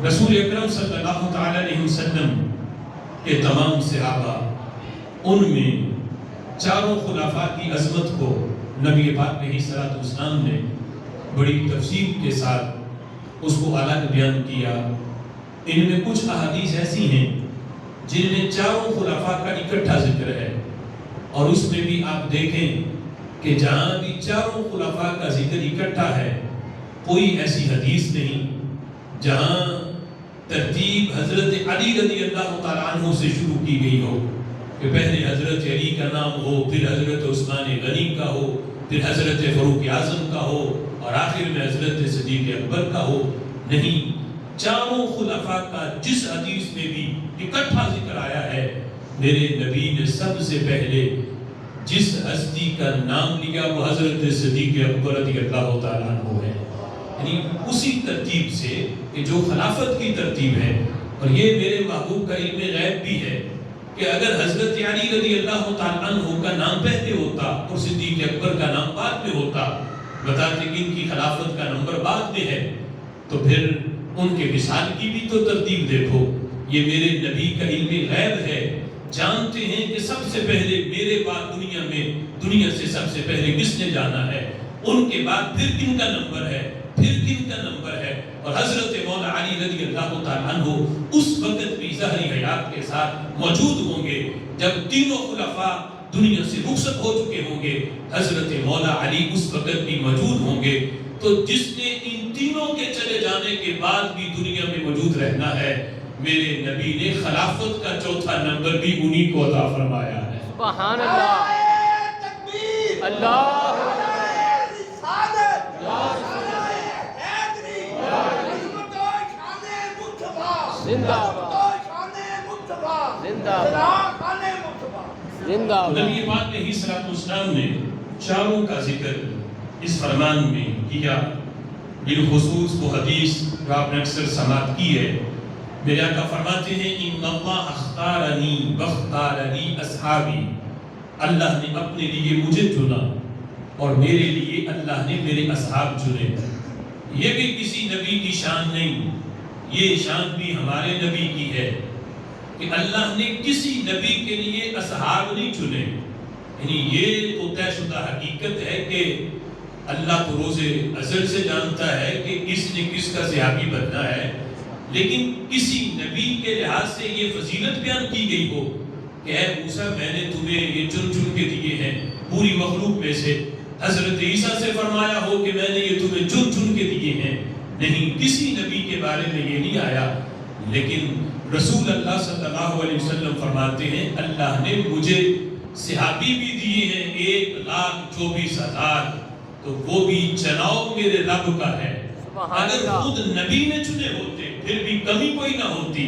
رسول اکرم صلی اللہ تعالی علیہ وسلم کے تمام صحابہ، ان میں چاروں خلفاء کی عظمت کو نبی پاک علیہ الصلوۃ والسلام نے بڑی تفصیل کے ساتھ اس کو الگ بیان کیا۔ ان میں کچھ احادیث ایسی ہیں جن میں چاروں خلفاء کا اکٹھا ذکر ہے، اور اس میں بھی آپ دیکھیں کہ جہاں بھی چاروں خلفاء کا ذکر اکٹھا ہے، کوئی ایسی حدیث نہیں جہاں ترتیب حضرت علی رضی اللہ تعالیٰ عنہ سے شروع کی گئی ہو کہ پہلے حضرت علی کا نام ہو، پھر حضرت عثمان غنی کا ہو، پھر حضرت فاروق اعظم کا ہو، اور آخر میں حضرت صدیق اکبر کا ہو۔ نہیں، چاروں خلفاء کا جس حدیث میں بھی اکٹھا ذکر آیا ہے، میرے نبی نے سب سے پہلے جس ہستی کا نام لیا وہ حضرت صدیق اکبر رضی اللہ تعالیٰ عنہ ہے، یعنی اسی ترتیب سے کہ جو خلافت کی ترتیب ہے۔ اور یہ میرے محبوب کا علم غیب بھی ہے کہ اگر حضرت علی رضی اللہ تعالیٰ عنہ کا نام پہلے ہوتا اور صدیق اکبر کا نام بعد میں ہوتا، بتاتے کہ ان کی خلافت کا نمبر بعد میں ہے، تو پھر ان کے وصال کی بھی تو ترتیب دیکھو۔ یہ میرے نبی کا علم غیب ہے، جانتے ہیں کہ سب سے پہلے میرے بعد دنیا سے سب سے پہلے کس نے جانا ہے، ان کے بعد پھر کن کا نمبر ہے، پھر کن کا نمبر ہے۔ اور حضرت مولا علی رضی اللہ تعالیٰ عنہ اس وقت بھی ظاہری حیات کے ساتھ موجود ہوں گے جب تینوں خلفاء دنیا سے رخصت ہو چکے ہوں گے، حضرت مولا علی اس وقت بھی موجود ہوں گے۔ تو جس نے ان تینوں کے چلے جانے کے بعد بھی دنیا میں موجود رہنا ہے، میرے نبی نے خلافت کا چوتھا نمبر بھی انہی کو عطا فرمایا ہے۔ سبحان اللہ، اللہ زندہ زندہ نبی پاک علیہ الصلوۃ والسلام نے چاروں کا ذکر اس فرمان میں کیا۔ بالخصوص وہ حدیث جو آپ نے اکثر سماعت کی ہے، میرے آقا فرماتے ہیں ان اللہ اختارنی واختار لی اصحابی، اللہ نے اپنے لیے مجھے چنا اور میرے لیے اللہ نے میرے اصحاب چنے۔ یہ بھی کسی نبی کی شان نہیں، یہ شان بھی ہمارے نبی کی ہے کہ اللہ نے کسی نبی کے لیے اصحاب نہیں چنے۔ یعنی یہ تو طے شدہ حقیقت ہے کہ اللہ تو روز ازل سے جانتا ہے کہ کس نے کس کا صحابی بننا ہے، لیکن کسی نبی کے لحاظ سے یہ فضیلت بیان کی گئی ہو کہ اے موسیٰ میں نے تمہیں یہ چن چن کے دیے ہیں پوری مخلوق میں سے، حضرت عیسیٰ سے فرمایا ہو کہ میں نے یہ تمہیں چن چن کے دیے ہیں، نہیں، کسی نبی کے بارے میں یہ نہیں آیا۔ لیکن رسول اللہ صلی اللہ علیہ وسلم فرماتے ہیں اللہ نے مجھے صحابی بھی دیے ہیں 1,24,000، تو وہ بھی چناؤ میرے رب کا ہے۔ اگر خود نبی نے چنے ہوتے پھر بھی کمی کوئی نہ ہوتی،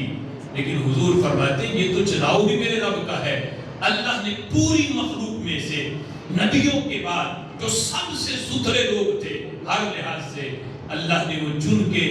لیکن حضور فرماتے ہیں یہ تو چناؤ بھی میرے رب کا ہے۔ اللہ نے پوری مخلوق میں سے نبیوں کے بعد جو سب سے ستھرے لوگ تھے ہر لحاظ سے، اللہ نے وہ چن کے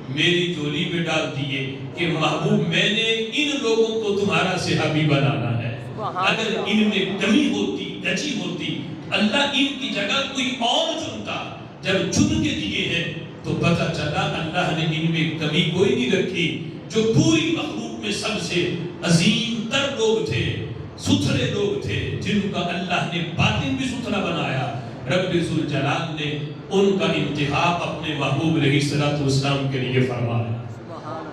میری جولی میں ڈال دیے کہ محبوب میں نے ان لوگوں کو تمہارا صحابی بنانا ہے۔ اگر ان میں کمی ہوتی، کچی ہوتی، اللہ ان کی جگہ کوئی اور چنتا۔ جب چن کے دیے ہیں تو پتہ چلا اللہ نے ان میں کمی کوئی نہیں رکھی۔ جو پوری مخلوق میں سب سے عظیم تر لوگ تھے، ستھرے لوگ تھے، جن کا اللہ نے باطن بھی ستھرا بنایا، رب ذوالجلال نے ان کا انتخاب اپنے محبوب علیہ الصلوۃ والسلام کے لیے فرمایا۔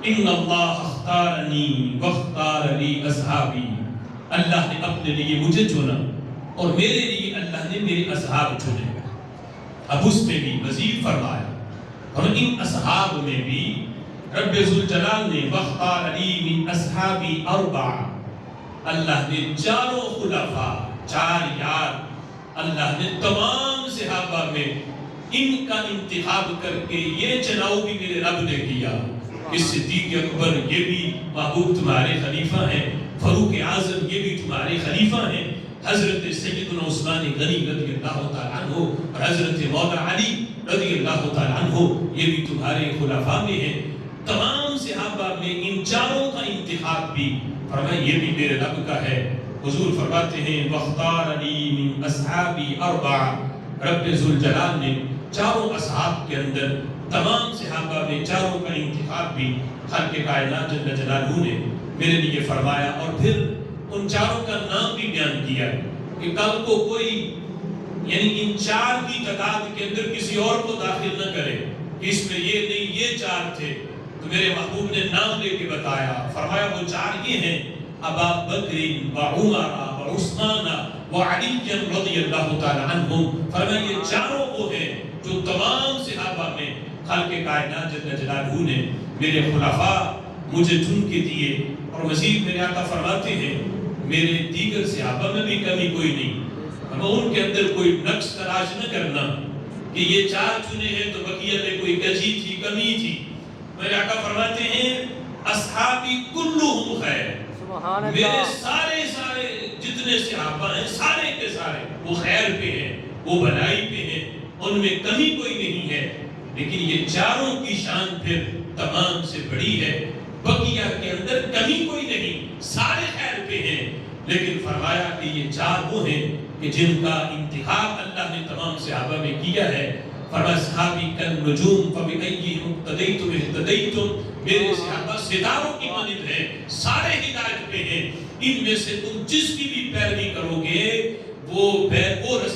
ان اللہ اختارنی واختار لی اصحابی، اللہ نے اپنے لیے مجھے چنا اور میرے لیے اللہ نے میرے اصحاب چنے۔ اب اس میں بھی مزید فرمایا، اور ان اصحاب میں بھی رب ذوالجلال نے واختار لی من اصحابی اربعہ، اللہ نے چاروں خلفاء، چار یار، اللہ نے تمام صحابہ میں ان کا انتخاب کر کے یہ چناؤ بھی میرے رب نے کیا کہ صدیق اکبر یہ بھی محبوب تمہارے خلیفہ ہیں، فاروق اعظم یہ بھی تمہارے خلیفہ ہیں، حضرت سیدنا عثمان غنی رضی اللہ تعالیٰ عنہ اور حضرت مولا علی رضی اللہ تعالیٰ عنہ یہ بھی تمہارے خلفاء میں ہیں۔ تمام صحابہ میں ان چاروں کا انتخاب بھی فرمایا یہ بھی میرے رب کا ہے۔ حضور فرماتے ہیں وَاخْتَارَ لِي مِنْ أَصْحَابِي أَرْبَعَ، رب ذوالجلال نے چاروں اصحاب کے اندر تمام صحابہ میں چاروں کا انتخاب بھی خالق کائنات جل جلالہ نے میرے لیے فرمایا، اور پھر ان چاروں کا نام بھی بیان کیا کہ کل کو کوئی یعنی ان چار کی تعداد کے اندر کسی اور کو داخل نہ کرے کہ اس میں یہ نہیں یہ چار تھے۔ تو میرے محبوب نے نام لے کے بتایا، فرمایا وہ چار یہ ہیں: ابا بکر و عمر و عثمان و علی رضی اللہ تعالی عنہم۔ فرمایا یہ چاروں وہ ہیں جو تمام صحابہ میں خالق کائنات جل جلالہ نے میرے خلفاء مجھے چن کے دیے۔ اور مزید میرے آقا فرماتے ہیں میرے دیگر صحابہ میں بھی کمی کوئی نہیں، ان کے اندر کوئی نقص تلاش نہ کرنا کہ یہ چار چنے ہیں تو بقیہ میں کوئی کجی تھی کمی تھی۔ میرے آقا فرماتے ہیں اصحابی کلہم خیر، سبحان اللہ، میرے سارے جتنے صحابہ ہیں سارے کے سارے وہ خیر پہ ہیں، وہ بھلائی پہ ہیں، ان میں کمی کوئی نہیں ہے۔ لیکن یہ چاروں کی شان پھر تمام سے بڑی ہے، بقیہ کے اندر کمی کوئی نہیں، سارے خیر پہ ہیں۔ لیکن فرمایا کہ یہ چار وہ ہیں کہ جن کا انتخاب اللہ نے تمام صحابہ میں کیا ہے۔ فرمایا صحابی کالنجوم فبأیہم اقتدیتم اہتدیتم، میرے صحابہ ستاروں کی مانند ہیں، سارے ہدایت پہ ہیں، ان میں سے تم جس کی بھی پیروی کرو گے وہ رستہ